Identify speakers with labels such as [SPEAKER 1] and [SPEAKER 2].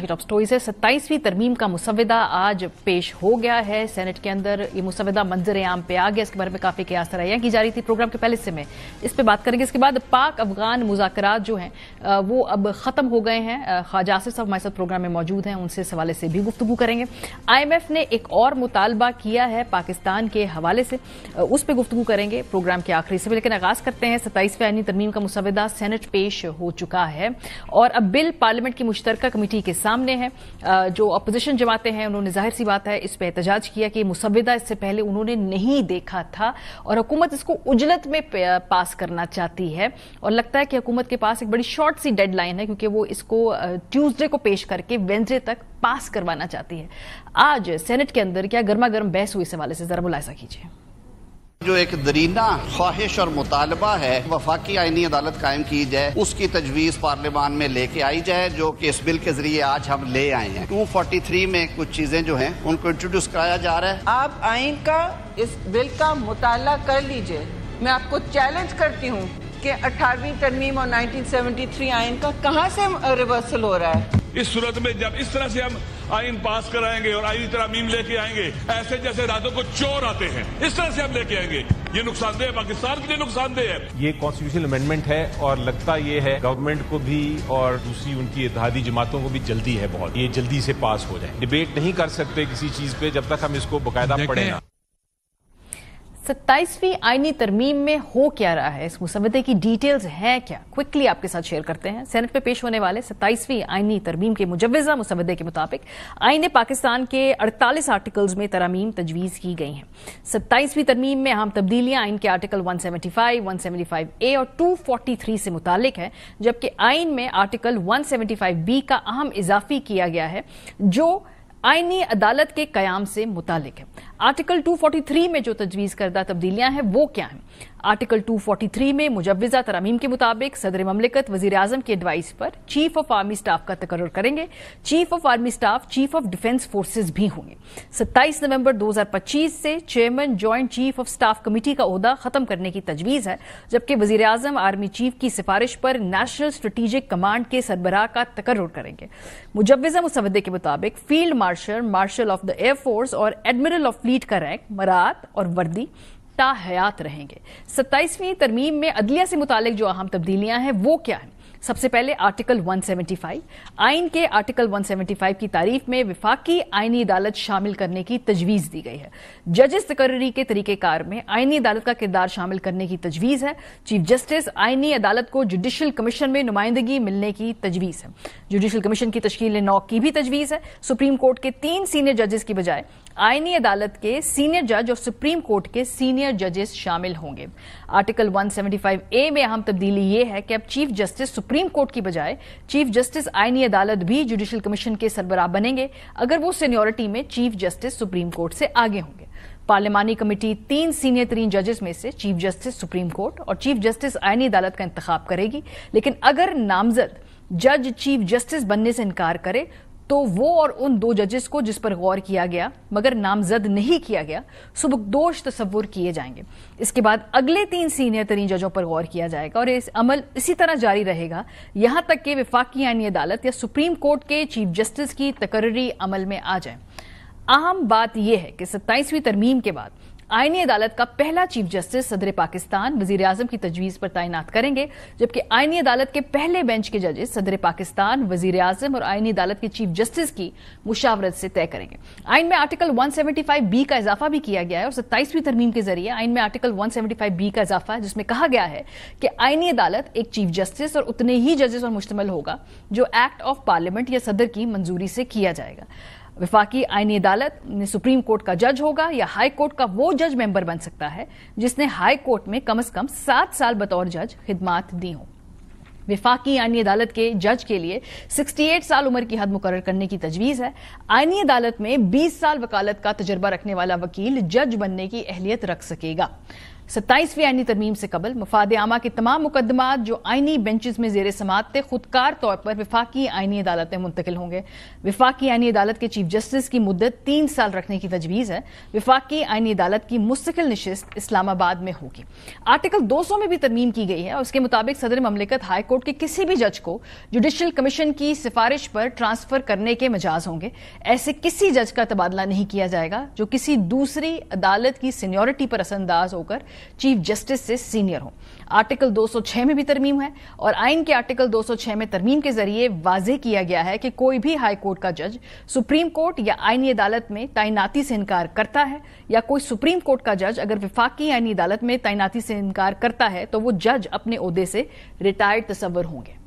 [SPEAKER 1] Top stories है। 27वीं तरमीम का मुसव्वदा आज पेश हो गया है सेनेट के अंदर। ये मुसव्वदा मंजर आम पे आ गया, इसके बारे में काफी कयास तराइयां की जा रही थी प्रोग्राम के पहले से में इस पे बात करेंगे। इसके बाद पाक अफगान मुज़ाकरात जो हैं वो अब खत्म हो गए हैं। ख्वाजा आसिफ साहब हमारे साथ प्रोग्राम में मौजूद हैं, उनसे इस हवाले से भी गुफ्तगू करेंगे। IMF ने एक और मुतालबा किया है पाकिस्तान के हवाले से, उस पर गुफ्तगू करेंगे प्रोग्राम के आखिरी से। लेकिन आगाज करते हैं, 27वें आईनी तरमीम का मुसव्वदा सेनेट पेश हो चुका है और अब बिल पार्लियामेंट की मुश्तरका कमेटी के सामने है। जो अपोजिशन जमातें हैं उन्होंने जाहिर सी बात है इस पर एहतजाज किया कि मुसव्वदा इससे पहले उन्होंने नहीं देखा था और हुकूमत इसको उजलत में पास करना चाहती है और लगता है कि हुकूमत के पास एक बड़ी शॉर्ट सी डेडलाइन है क्योंकि वो इसको ट्यूसडे को पेश करके वेडनेसडे तक पास करवाना चाहती है। आज सेनेट के अंदर क्या गर्मा गर्म बहस हुई इस हवाले से जरा मुलाहिजा कीजिए।
[SPEAKER 2] जो एक दरीना ख्वाहिश और मुतालबा है वफाकी आईनी अदालत कायम की जाए, उसकी तजवीज पार्लियामान में लेके आई जाए, जो कि इस बिल के जरिए आज हम ले आए हैं। 243 में कुछ चीजें जो हैं उनको इंट्रोड्यूस कराया जा रहा है।
[SPEAKER 3] आप आइन का इस बिल का मुताला कर लीजिए। मैं आपको चैलेंज करती हूँ कि 18वीं तरमीम और 1973 आइन का कहाँ से रिवर्सल हो रहा है।
[SPEAKER 4] इस सूरत में जब इस तरह से हम आइन पास कराएंगे और आईनी तरमीम लेके आएंगे, ऐसे जैसे रातों को चोर आते हैं, इस तरह से हम लेके आएंगे, ये नुकसानदेह है, पाकिस्तान के लिए नुकसानदेह है।
[SPEAKER 5] ये कॉन्स्टिट्यूशनल अमेंडमेंट है और लगता ये है गवर्नमेंट को भी और दूसरी उनकी इत्तेहादी जमातों को भी जल्दी है बहुत, ये जल्दी से पास हो जाए। डिबेट नहीं कर सकते किसी चीज पे जब तक हम इसको बाकायदा पढ़े ना।
[SPEAKER 1] 27वीं आईनी तरमीम में हो क्या रहा है, इस मुसव्वदे की डिटेल्स हैं क्या, क्विकली आपके साथ शेयर करते हैं। सेनेट में पेश होने वाले 27वीं आईनी तरमीम के मुजव्वज़ा मुसव्वदे के मुताबिक आईन पाकिस्तान के 48 आर्टिकल्स में तरामीम तजवीज की गई हैं। 27वीं तरमीम में अहम तब्दीलियां आइन के आर्टिकल 175, 175A और 243 से मुतालिक है, जबकि आइन में आर्टिकल 175B का अहम इजाफी किया गया है जो आईनी अदालत के कयाम से मुतालिक है। आर्टिकल 243 में जो तजवीज करदा तब्दीलियां हैं वो क्या हैं? आर्टिकल 243 में मुजव्वज़ा तरामीम के मुताबिक सदर ममलिकत वज़ीर आज़म की एडवाइस पर चीफ ऑफ आर्मी स्टाफ का तकर्रुर करेंगे। Chief of army staff chief of defence forces भी होंगे। 27 नवंबर 2025 से chairman joint chief of staff committee का ओहदा खत्म करने की तजवीज है, जबकि वज़ीर आज़म आर्मी चीफ की सिफारिश पर नेशनल स्ट्रेटेजिक कमांड के सरबराह का तकर्रुर करेंगे। मुजव्वज़ा मुसव्वदे के मुताबिक field marshal, marshal of the air force और एडमिरल ऑफ फ्लीट का रैंक, मरात और वर्दी हयात रहेंगे। 27वीं तरमीम में अदलिया से मुतालिक जो अहम तब्दीलियां हैं वो क्या है? सबसे पहले आर्टिकल 175 आइन के आर्टिकल 175 की तारीफ में विफाकी आईनी अदालत शामिल करने की तजवीज दी गई है। जजेस तकर्री के तरीकेकार में आईनी अदालत का किरदार शामिल करने की तजवीज है। चीफ जस्टिस आईनी अदालत को जुडिशल कमीशन में नुमाइंदगी मिलने की तजवीज है। जुडिशल कमीशन की तश्कील 9 की भी तजवीज है। सुप्रीम कोर्ट के 3 सीनियर जजेस की बजाय आईनी अदालत के सीनियर जज और सुप्रीम कोर्ट के सीनियर जजेस शामिल होंगे। आर्टिकल 175A में अहम तब्दीली यह है कि अब चीफ जस्टिस सुप्रीम कोर्ट की बजाय चीफ जस्टिस आईनी अदालत भी जुडिशल कमीशन के सरबराह बनेंगे अगर वो सीनियरिटी में चीफ जस्टिस सुप्रीम कोर्ट से आगे होंगे। पार्लियामानी कमेटी 3 सीनियर तरीन जजेस में से चीफ जस्टिस सुप्रीम कोर्ट और चीफ जस्टिस आईनी अदालत का इंतखाब करेगी, लेकिन अगर नामजद जज चीफ जस्टिस बनने से इनकार करे तो वो और उन 2 जजेस को जिस पर गौर किया गया मगर नामजद नहीं किया गया सुबकदोश तस्वुर किए जाएंगे। इसके बाद अगले 3 सीनियर तरीन जजों पर गौर किया जाएगा और इस अमल इसी तरह जारी रहेगा यहां तक कि विफाकी आईनी अदालत या सुप्रीम कोर्ट के चीफ जस्टिस की तकर्री अमल में आ जाए। अहम बात यह है कि 27वीं तरमीम के बाद आईनी अदालत का पहला चीफ जस्टिस सदर पाकिस्तान वजीर आजम की तजवीज पर तैनात करेंगे, जबकि आईनी अदालत के पहले बेंच के जजेस सदर पाकिस्तान वजीर आजम और आईनी अदालत के चीफ जस्टिस की मुशावरत से तय करेंगे। आइन में आर्टिकल 175B का इजाफा भी किया गया है और 27वीं तरमीम के जरिए आइन में आर्टिकल 175B का इजाफा है, जिसमें कहा गया है कि आईनी अदालत एक चीफ जस्टिस और उतने ही जजेस पर मुश्तमिल होगा जो एक्ट ऑफ पार्लियामेंट या सदर की मंजूरी से किया जाएगा। विफाकी आईनी अदालत में सुप्रीम कोर्ट का जज होगा या हाई कोर्ट का वो जज मेंबर बन सकता है जिसने हाई कोर्ट में कम से कम 7 साल बतौर जज खिदमात दी हो। विफाकी आईनी अदालत के जज के लिए 68 साल उम्र की हद मुकर्रर करने की तजवीज है। आईनी अदालत में 20 साल वकालत का तजर्बा रखने वाला वकील जज बनने की अहलियत रख सकेगा। 27वीं आईनी तरमीम से कबल मफाद आमा के तमाम मुकदमात जो आईनी बेंचेस में जेर समाअत थे खुदकार तौर पर विफाकी आईनी अदालत में मुंतकिल होंगे। विफाकी आईनी अदालत के चीफ जस्टिस की मुद्दत 3 साल रखने की तजवीज़ है। विफाकी आईनी अदालत की मुस्तकिल नशिस्त इस्लामाबाद में होगी। आर्टिकल 200 में भी तरमीम की गई है और उसके मुताबिक सदर ममलिकत हाई कोर्ट के किसी भी जज को जुडिशल कमीशन की सिफारिश पर ट्रांसफर करने के मजाज होंगे। ऐसे किसी जज का तबादला नहीं किया जाएगा जो किसी दूसरी अदालत की सीनियरिटी पर असरअंदाज होकर चीफ जस्टिस से सीनियर हो। आर्टिकल 206 में भी तरमीम है और आइन के आर्टिकल 206 में तरमीम के जरिए वाज़ेह किया गया है कि कोई भी हाई कोर्ट का जज सुप्रीम कोर्ट या आईनी अदालत में तैनाती से इनकार करता है या कोई सुप्रीम कोर्ट का जज अगर विफाकी आईनी अदालत में तैनाती से इनकार करता है तो वो जज अपने ओहदे से रिटायर्ड तस्वर होंगे।